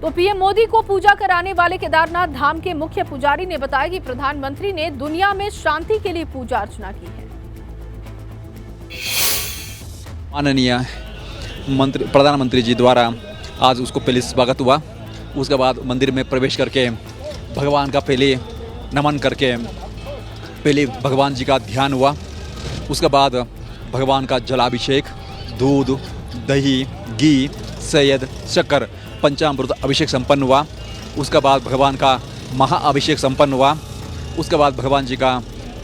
तो पीएम मोदी को पूजा कराने वाले केदारनाथ धाम के मुख्य पुजारी ने बताया कि प्रधानमंत्री ने दुनिया में शांति के लिए पूजा अर्चना की है। माननीय प्रधानमंत्री जी द्वारा आज उसको पहले स्वागत हुआ। उसके बाद मंदिर में प्रवेश करके भगवान का पहले नमन करके पहले भगवान जी का ध्यान हुआ। उसके बाद भगवान का जलाभिषेक, दूध, दही, घी, शहद, शक्कर, पंचामृत अभिषेक संपन्न हुआ। उसके बाद भगवान का महाअभिषेक संपन्न हुआ। उसके बाद भगवान जी का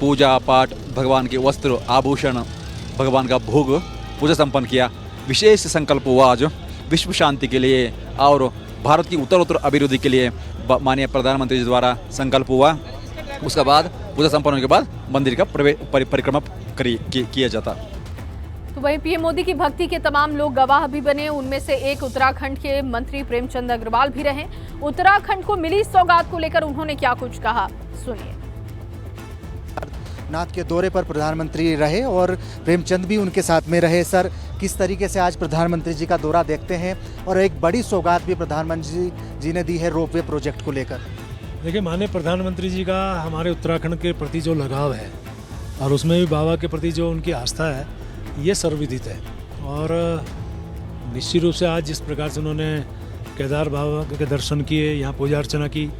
पूजा पाठ, भगवान के वस्त्र आभूषण, भगवान का भोग पूजा संपन्न किया। विशेष संकल्प हुआ आज विश्व शांति के लिए और भारत की उत्तरोत्तर अभिवृद्धि के लिए माननीय प्रधानमंत्री जी द्वारा संकल्प हुआ। उसके बाद पूजा संपन्न होने के बाद मंदिर का परिक्रमा किया जाता। तो वहीं पीएम मोदी की भक्ति के तमाम लोग गवाह भी बने। उनमें से एक उत्तराखंड के मंत्री प्रेमचंद अग्रवाल भी रहे। उत्तराखंड को मिली सौगात को लेकर उन्होंने क्या कुछ कहा, सुनिए। नाथ के दौरे पर प्रधानमंत्री रहे और प्रेमचंद भी उनके साथ में रहे। सर, किस तरीके से आज प्रधानमंत्री जी का दौरा देखते हैं और एक बड़ी सौगात भी प्रधानमंत्री जी ने दी है रोपवे प्रोजेक्ट को लेकर। देखिए, माननीय प्रधानमंत्री जी का हमारे उत्तराखंड के प्रति जो लगाव है और उसमें भी बाबा के प्रति जो उनकी आस्था है, ये सर्वविदित है। और निश्चित रूप से आज जिस प्रकार से उन्होंने केदार बाबा के दर्शन किए, यहाँ पूजा अर्चना की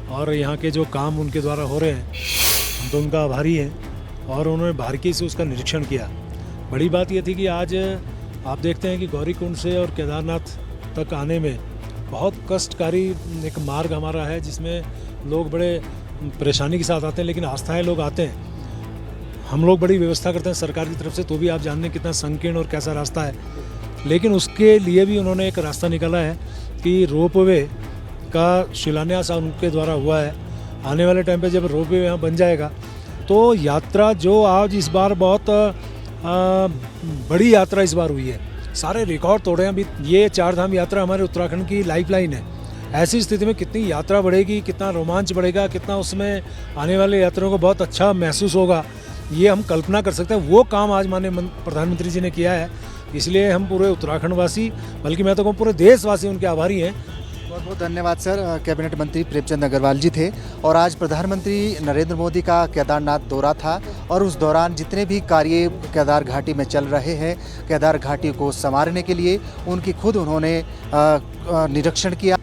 और यहाँ के जो काम उनके द्वारा हो रहे हैं, हम तो उनका आभारी हैं। और उन्होंने बारीकी से उसका निरीक्षण किया। बड़ी बात ये थी कि आज आप देखते हैं कि गौरीकुंड से और केदारनाथ तक आने में बहुत कष्टकारी एक मार्ग हमारा है, जिसमें लोग बड़े परेशानी के साथ आते हैं, लेकिन आस्थाएं लोग आते हैं। हम लोग बड़ी व्यवस्था करते हैं सरकार की तरफ से, तो भी आप जानते हैं कितना संकीर्ण और कैसा रास्ता है। लेकिन उसके लिए भी उन्होंने एक रास्ता निकाला है कि रोपवे का शिलान्यास उनके द्वारा हुआ है। आने वाले टाइम पे जब रोपवे यहाँ बन जाएगा तो यात्रा जो आज इस बार बहुत बड़ी यात्रा इस बार हुई है, सारे रिकॉर्ड तोड़े हैं। अभी ये चारधाम यात्रा हमारे उत्तराखंड की लाइफलाइन है। ऐसी स्थिति में कितनी यात्रा बढ़ेगी, कितना रोमांच बढ़ेगा, कितना उसमें आने वाले यात्रियों को बहुत अच्छा महसूस होगा, ये हम कल्पना कर सकते हैं। वो काम आज माननीय प्रधानमंत्री जी ने किया है। इसलिए हम पूरे उत्तराखंडवासी, बल्कि मैं तो कहूँ पूरे देशवासी उनके आभारी हैं। बहुत बहुत धन्यवाद सर। कैबिनेट मंत्री प्रेमचंद अग्रवाल जी थे और आज प्रधानमंत्री नरेंद्र मोदी का केदारनाथ दौरा था और उस दौरान जितने भी कार्य केदार घाटी में चल रहे हैं, केदार घाटी को संवारने के लिए उनकी खुद उन्होंने निरीक्षण किया।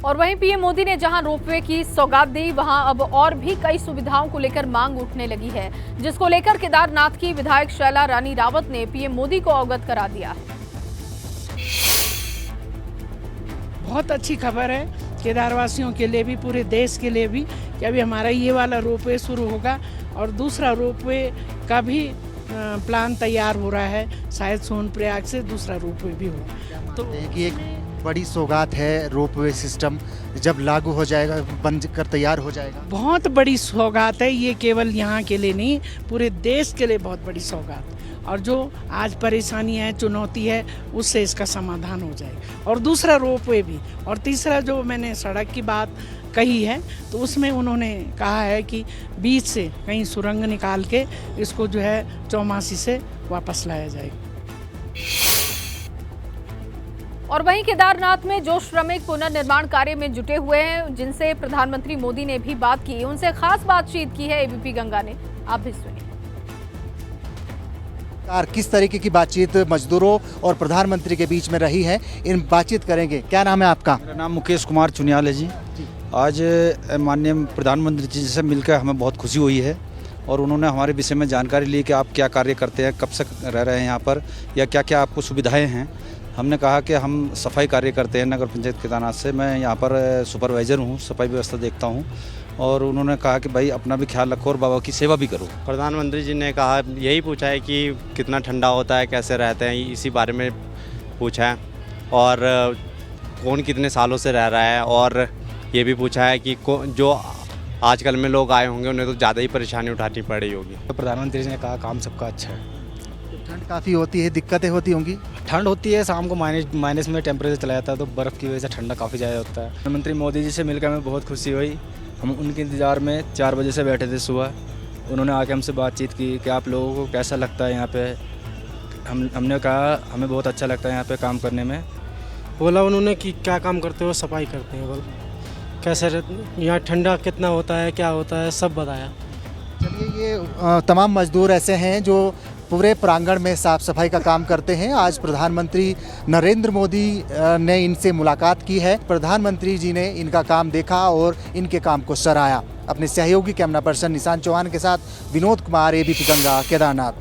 और वहीं पीएम मोदी ने जहां रोपवे की सौगात दी, वहां अब और भी कई सुविधाओं को लेकर मांग उठने लगी है, जिसको लेकर केदारनाथ की विधायक शैला रानी रावत ने पीएम मोदी को अवगत करा दिया है। बहुत अच्छी खबर है केदारवासियों के लिए भी, पूरे देश के लिए भी, कि अभी हमारा ये वाला रोपवे शुरू होगा और दूसरा रोपवे का भी प्लान तैयार हो रहा है। शायद सोनप्रयाग से दूसरा रोपवे भी होगा। तो एक बड़ी सौगात है रोपवे सिस्टम, जब लागू हो जाएगा, बनकर तैयार हो जाएगा, बहुत बड़ी सौगात है ये। केवल यहाँ के लिए नहीं, पूरे देश के लिए बहुत बड़ी सौगात। और जो आज परेशानी है, चुनौती है, उससे इसका समाधान हो जाएगा। और दूसरा रोपवे भी, और तीसरा जो मैंने सड़क की बात कही है, तो उसमें उन्होंने कहा है कि बीच से कहीं सुरंग निकाल के इसको जो है चौमासी से वापस लाया जाएगा। और वहीं केदारनाथ में जो श्रमिक पुनर्निर्माण कार्य में जुटे हुए हैं, जिनसे प्रधानमंत्री मोदी ने भी बात की, उनसे खास बातचीत की है एबीपी गंगा ने। आप भी सुनिए। किस तरीके की बातचीत मजदूरों और प्रधानमंत्री के बीच में रही है, इन बातचीत करेंगे। क्या नाम है आपका? मेरा नाम मुकेश कुमार चुनियाल है जी। आज माननीय प्रधानमंत्री जी से मिलकर हमें बहुत खुशी हुई है और उन्होंने हमारे विषय में जानकारी ली कि आप क्या कार्य करते हैं, कब से रह रहे हैं यहाँ पर, या क्या क्या आपको सुविधाएं हैं। हमने कहा कि हम सफाई कार्य करते हैं नगर पंचायत केदारनाथ से। मैं यहाँ पर सुपरवाइज़र हूँ, सफाई व्यवस्था देखता हूँ। और उन्होंने कहा कि भाई अपना भी ख्याल रखो और बाबा की सेवा भी करो। प्रधानमंत्री जी ने कहा, यही पूछा है कि कितना ठंडा होता है, कैसे रहते हैं, इसी बारे में पूछा है। और कौन कितने सालों से रह रहा है, और ये भी पूछा है कि जो आजकल में लोग आए होंगे उन्हें तो ज़्यादा ही परेशानी उठानी पड़ी होगी। तो प्रधानमंत्री जी ने कहा काम सबका अच्छा है। ठंड काफ़ी होती है, दिक्कतें होती होंगी? ठंड होती है, शाम को माइनस में टेम्परेचर चला जाता है, तो बर्फ़ की वजह से ठंडा काफ़ी ज़्यादा होता है। प्रधानमंत्री मोदी जी से मिलकर हमें बहुत खुशी हुई। हम उनके इंतज़ार में 4 बजे से बैठे थे सुबह। उन्होंने आके हमसे बातचीत की कि आप लोगों को कैसा लगता है यहाँ पे। हमने कहा हमें बहुत अच्छा लगता है यहाँ पे काम करने में। बोला उन्होंने कि क्या काम करते हो, सफाई करते हैं। बोल कैसे यहाँ ठंडा कितना होता है, क्या होता है, सब बताया। चलिए, ये तमाम मजदूर ऐसे हैं जो पूरे प्रांगण में साफ सफाई का काम करते हैं। आज प्रधानमंत्री नरेंद्र मोदी ने इनसे मुलाकात की है। प्रधानमंत्री जी ने इनका काम देखा और इनके काम को सराहा। अपने सहयोगी कैमरा पर्सन निशान चौहान के साथ विनोद कुमार, एबीपी गंगा, केदारनाथ।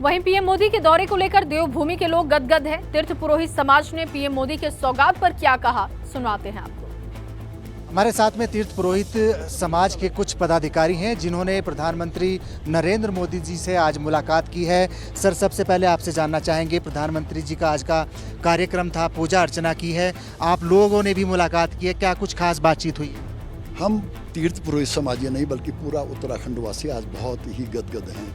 वहीं पीएम मोदी के दौरे को लेकर देवभूमि के लोग गदगद हैं। तीर्थ पुरोहित समाज ने पीएम मोदी के सौगात पर क्या कहा, सुनाते हैं आपको। हमारे साथ में तीर्थ पुरोहित समाज के कुछ पदाधिकारी हैं जिन्होंने प्रधानमंत्री नरेंद्र मोदी जी से आज मुलाकात की है। सर, सबसे पहले आपसे जानना चाहेंगे, प्रधानमंत्री जी का आज का कार्यक्रम था, पूजा अर्चना की है, आप लोगों ने भी मुलाकात की है, क्या कुछ खास बातचीत हुई? हम तीर्थ पुरोहित समाज ही नहीं बल्कि पूरा उत्तराखंड वासी आज बहुत ही गदगद हैं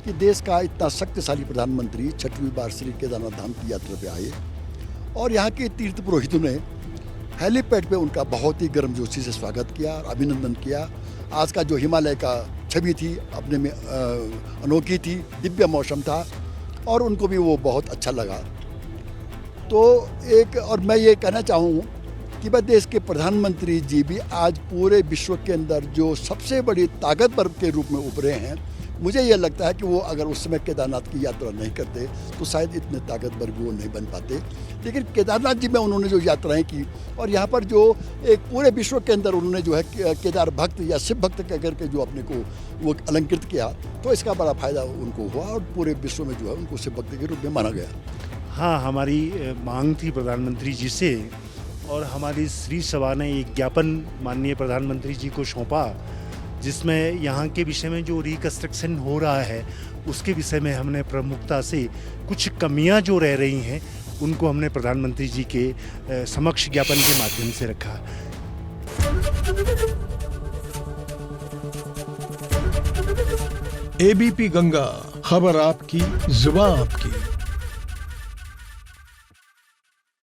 कि देश का इतना शक्तिशाली प्रधानमंत्री 6वीं बार श्री केदारनाथ धाम की यात्रा पे आए और यहाँ के तीर्थ पुरोहितों ने हेलीपैड पे उनका बहुत ही गर्मजोशी से स्वागत किया और अभिनंदन किया। आज का जो हिमालय का छवि थी अपने में अनोखी थी, दिव्य मौसम था और उनको भी वो बहुत अच्छा लगा। तो और मैं ये कहना चाहूँ कि भाई देश के प्रधानमंत्री जी भी आज पूरे विश्व के अंदर जो सबसे बड़ी ताकतवर के रूप में उभरे हैं। मुझे ये लगता है कि वो अगर उस समय केदारनाथ की यात्रा नहीं करते तो शायद इतने ताकतवर वो नहीं बन पाते। लेकिन केदारनाथ जी में उन्होंने जो यात्राएं की और यहाँ पर जो एक पूरे विश्व के अंदर उन्होंने जो है केदार भक्त या शिव भक्त कह करके जो अपने को वो अलंकृत किया, तो इसका बड़ा फायदा उनको हुआ और पूरे विश्व में जो है उनको शिव भक्त के रूप में माना गया। हाँ, हमारी मांग थी प्रधानमंत्री जी से और हमारी श्री सभा ने एक ज्ञापन माननीय प्रधानमंत्री जी को सौंपा जिसमें यहाँ के विषय में जो रिकंस्ट्रक्शन हो रहा है उसके विषय में हमने प्रमुखता से कुछ कमियां जो रह रही हैं उनको हमने प्रधानमंत्री जी के समक्ष ज्ञापन के माध्यम से रखा। एबीपी गंगा, खबर आपकी, जुबान आपकी।